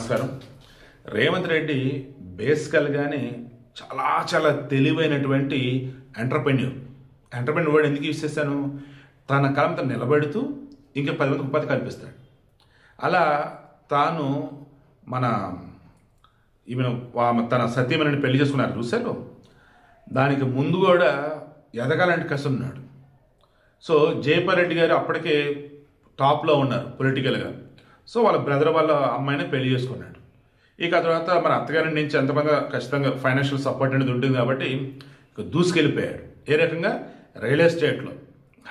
నమస్కారం. రేవంత్ రెడ్డి బేసికల్గానే చాలా తెలివైనటువంటి entrepreneur word ఎందుకు యూజ్ చేశాను? తన కాలంతో నిలబెడుతూ ఇంకా 10 మందికి ఉపాధి కల్పిస్తాడు. అలా తాను తన సత్యమని పెళ్లి చేసుకున్నారు చూశారు. దానికి ముందు కూడా ఎదగాలంటే కష్టం ఉన్నాడు. సో జయపాల్ రెడ్డి గారు అప్పటికే టాప్లో ఉన్నారు పొలిటికల్గా. సో వాళ్ళ బ్రదర్ వాళ్ళ అమ్మాయిని పెళ్లి చేసుకున్నాడు. ఇక తర్వాత మన అత్తగారి నుంచి ఎంతమంది ఖచ్చితంగా ఫైనాన్షియల్ సపోర్ట్ అనేది ఉంటుంది కాబట్టి ఇక దూసుకెళ్ళిపోయాడు. ఏ రకంగా? రియల్ ఎస్టేట్లో,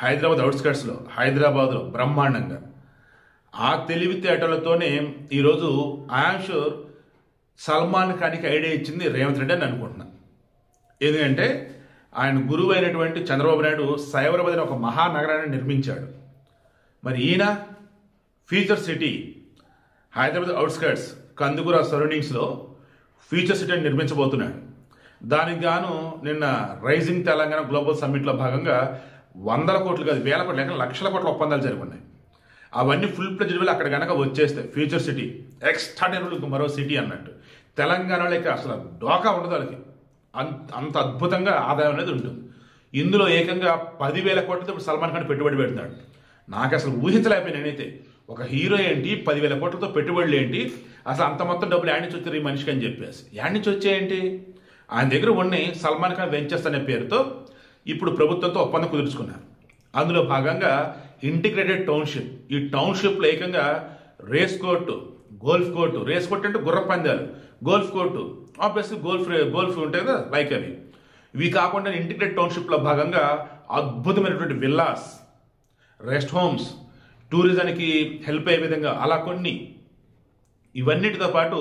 హైదరాబాద్ అవుట్స్కట్స్లో, హైదరాబాద్లో బ్రహ్మాండంగా. ఆ తెలివితేటలతోనే ఈరోజు ఐఆమ్ షూర్ సల్మాన్ ఖాన్కి ఐడియా ఇచ్చింది రేవంత్ రెడ్డి అని అనుకుంటున్నాను. ఎందుకంటే ఆయన గురువు అయినటువంటి చంద్రబాబు నాయుడు సైబరాబాద్ అనే ఒక మహానగరాన్ని నిర్మించాడు. మరి ఈయన future city Hyderabad outskirts Kandukur సరౌండింగ్స్లో ఫ్యూచర్ సిటీ అని నిర్మించబోతున్నాడు. దానికి గాను నిన్న రైజింగ్ తెలంగాణ గ్లోబల్ సమ్మిట్లో భాగంగా 100 కోట్లు కాదు, 1000 కోట్లు లేక లక్షల కోట్ల ఒప్పందాలు జరుగున్నాయి. అవన్నీ ఫుల్ ప్లెజ్డ్ అక్కడ కనుక వచ్చేస్తే ఫ్యూచర్ సిటీ ఎక్స్ట్రాడినరీ మరో సిటీ అన్నట్టు. తెలంగాణలో అసలు డోకా ఉండదు వాళ్ళకి, అంత అద్భుతంగా ఆదాయం అనేది ఉంటుంది. ఇందులో ఏకంగా 10,000 కోట్లతో ఇప్పుడు సల్మాన్ ఖాన్ పెట్టుబడి పెడతాడు. నాకు అసలు ఊహించలేకపోయినా నేనైతే. ఒక హీరో ఏంటి, 10,000 కోట్లతో పెట్టుబడులు ఏంటి, అసలు అంత మొత్తం డబ్బులు యాడ్ నుంచి వచ్చారు ఈ మనిషికి అని చెప్పేసి. యాడ్ నుంచి వచ్చాయేంటి? ఆయన దగ్గర ఉన్నాయి సల్మాన్ ఖాన్ వెంచర్స్ అనే పేరుతో ఇప్పుడు ప్రభుత్వంతో ఒప్పందం కుదుర్చుకున్నారు. అందులో భాగంగా ఇంటిగ్రేటెడ్ టౌన్షిప్, ఈ టౌన్షిప్లో ఏకంగా race court, golf court, race court అంటే గుర్ర పందాలు, గోల్ఫ్ కోర్టు ఆబ్వియస్లీ గోల్ఫ్ ఉంటాయి కదా లైక్ అవి. ఇవి కాకుండా ఇంటిగ్రేటెడ్ టౌన్షిప్లో భాగంగా అద్భుతమైనటువంటి విల్లాస్, రెస్ట్ హోమ్స్, టూరిజానికి హెల్ప్ అయ్యే విధంగా అలా కొన్ని. ఇవన్నిటితో పాటు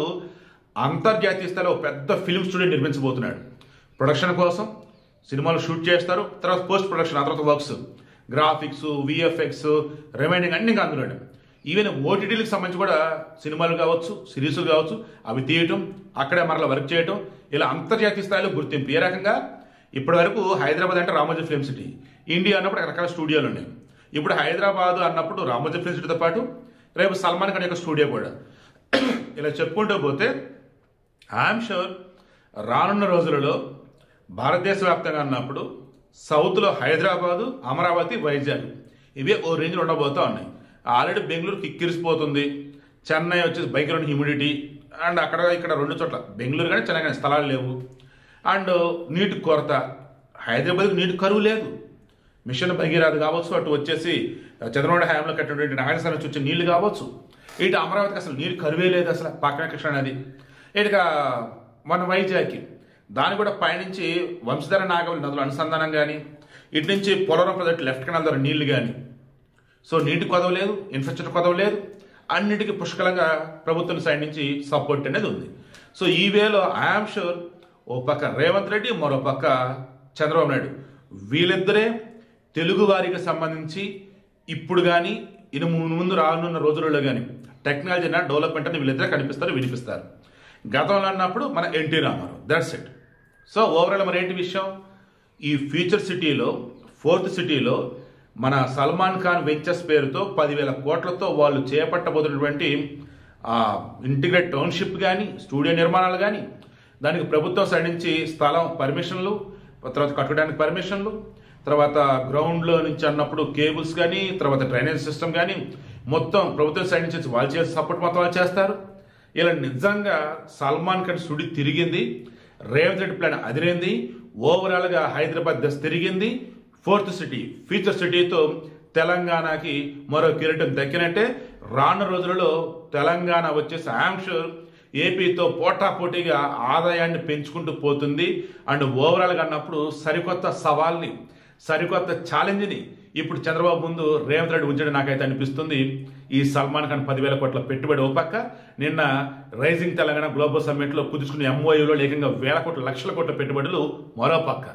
అంతర్జాతీయ స్థాయిలో పెద్ద ఫిల్మ్ స్టూడియో నిర్మించబోతున్నాడు. ప్రొడక్షన్ కోసం సినిమాలు షూట్ చేస్తారు, తర్వాత పోస్ట్ ప్రొడక్షన్, ఆ తర్వాత వర్క్స్, గ్రాఫిక్స్, విఎఫ్ఎక్స్, రిమైనింగ్ అన్ని అందులోనే. ఈవెన్ ఓటీటీలకు సంబంధించి కూడా సినిమాలు కావచ్చు, సిరీస్లు కావచ్చు, అవి తీయటం, అక్కడే మరలా వర్క్ చేయటం, ఇలా అంతర్జాతీయ స్థాయిలో గుర్తింపు. ఏ రకంగా? ఇప్పటి వరకు హైదరాబాద్ అంటే రామోజీ ఫిల్మ్ సిటీ, ఇండియా అన్నప్పుడు రకరకాల స్టూడియోలు ఉన్నాయి. ఇప్పుడు హైదరాబాద్ అన్నప్పుడు రామోజీ ఫిల్మ్ సిటీతో పాటు రేపు సల్మాన్ ఖాన్ యొక్క స్టూడియో కూడా. ఇలా చెప్పుకుంటూ పోతే ఐఎమ్ షూర్ రానున్న రోజులలో భారతదేశ వ్యాప్తంగా అన్నప్పుడు సౌత్లో హైదరాబాదు, అమరావతి, వైజాగ్ ఇవే ఓ రేంజ్లో ఉండబోతూ ఉన్నాయి. ఆల్రెడీ బెంగళూరు కిక్కిరిసిపోతుంది, చెన్నై వచ్చేసి భయంకరమైన హ్యూమిడిటీ, అండ్ అక్కడ ఇక్కడ 2 చోట్ల బెంగళూరు కానీ చెన్నై కానీ స్థలాలు లేవు, అండ్ నీటి కొరత. హైదరాబాద్కి నీటి కరువు లేదు. మిషన్ భగీరథ కావచ్చు, అటు వచ్చేసి చంద్రబాబు హయాంలో కట్టినటువంటి నాగేశ్వరం నుంచి వచ్చే నీళ్లు కావచ్చు, ఇటు అమరావతికి అసలు నీరు కరువే లేదు, అసలు పక్కన కృష్ణ నది. ఇటుక మన వైజాగ్కి దాని కూడా పైనుంచి వంశధార నాగవల్లి నదుల అనుసంధానం కానీ, ఇటు నుంచి పోలవరం ప్రాజెక్టు లెఫ్ట్ కెనాల్ ద్వారా నీళ్లు కానీ. సో నీటి కొదవ లేదు, ఇన్ఫ్రాస్ట్రక్చర్ కొదవ లేదు, అన్నిటికీ పుష్కలంగా ప్రభుత్వం సైడ్ నుంచి సపోర్ట్ అనేది ఉంది. సో ఈ వేలో ఐఆమ్ షూర్ ఓ పక్క రేవంత్ రెడ్డి, మరో పక్క చంద్రబాబు నాయుడు, వీళ్ళిద్దరే తెలుగు వారికి సంబంధించి ఇప్పుడు కానీ ఇను ముందు రానున్న రోజులలో కానీ టెక్నాలజీ డెవలప్మెంట్ అని వీళ్ళిద్దరే కనిపిస్తారు, వినిపిస్తారు. గతంలో అన్నప్పుడు మన NT Rama Rao, that's it. So overall మరి ఏంటి విషయం? ఈ ఫ్యూచర్ సిటీలో, 4th సిటీలో మన సల్మాన్ ఖాన్ వెంచర్స్ పేరుతో 10,000 కోట్లతో వాళ్ళు చేపట్టబోతున్నటువంటి ఇంటిగ్రేట్ టౌన్షిప్ కానీ, స్టూడియో నిర్మాణాలు కానీ, దానికి ప్రభుత్వం సైడ్ నుంచి స్థలం పర్మిషన్లు, తర్వాత కట్టడానికి పర్మిషన్లు, తర్వాత గ్రౌండ్లో నుంచి అన్నప్పుడు కేబుల్స్ కానీ, తర్వాత డ్రైనేజ్ సిస్టమ్ కానీ మొత్తం ప్రభుత్వం సైడ్ నుంచి వాళ్ళు చేసే సపోర్ట్ మొత్తం వాళ్ళు చేస్తారు. ఇలా నిజంగా సల్మాన్ ఖాన్ సుడి తిరిగింది, రేవంత్ రెడ్డి ప్లాన్ అదిరింది, ఓవరాల్గా హైదరాబాద్ దశ తిరిగింది. 4th సిటీ ఫ్యూచర్ సిటీతో తెలంగాణకి మరో కిరీటం దక్కినట్టే. రానున్న రోజులలో తెలంగాణ వచ్చేసి ఐఎమ్ షూర్ ఏపీతో పోటాపోటీగా ఆదాయాన్ని పెంచుకుంటూ పోతుంది. అండ్ ఓవరాల్గా అన్నప్పుడు సరికొత్త సవాల్ని, సరికొత్త ఛాలెంజ్ని ఇప్పుడు చంద్రబాబు ముందు రేవంత్ రెడ్డి ఉంచడం నాకైతే అనిపిస్తుంది. ఈ సల్మాన్ ఖాన్ 10,000 కోట్ల పెట్టుబడి ఓ పక్క, నిన్న రైజింగ్ తెలంగాణ గ్లోబల్ సమ్మిట్లో కుదుర్చుకున్న MOUలో ఏకంగా 1,000 కోట్ల, లక్షల కోట్ల పెట్టుబడులు మరో పక్క.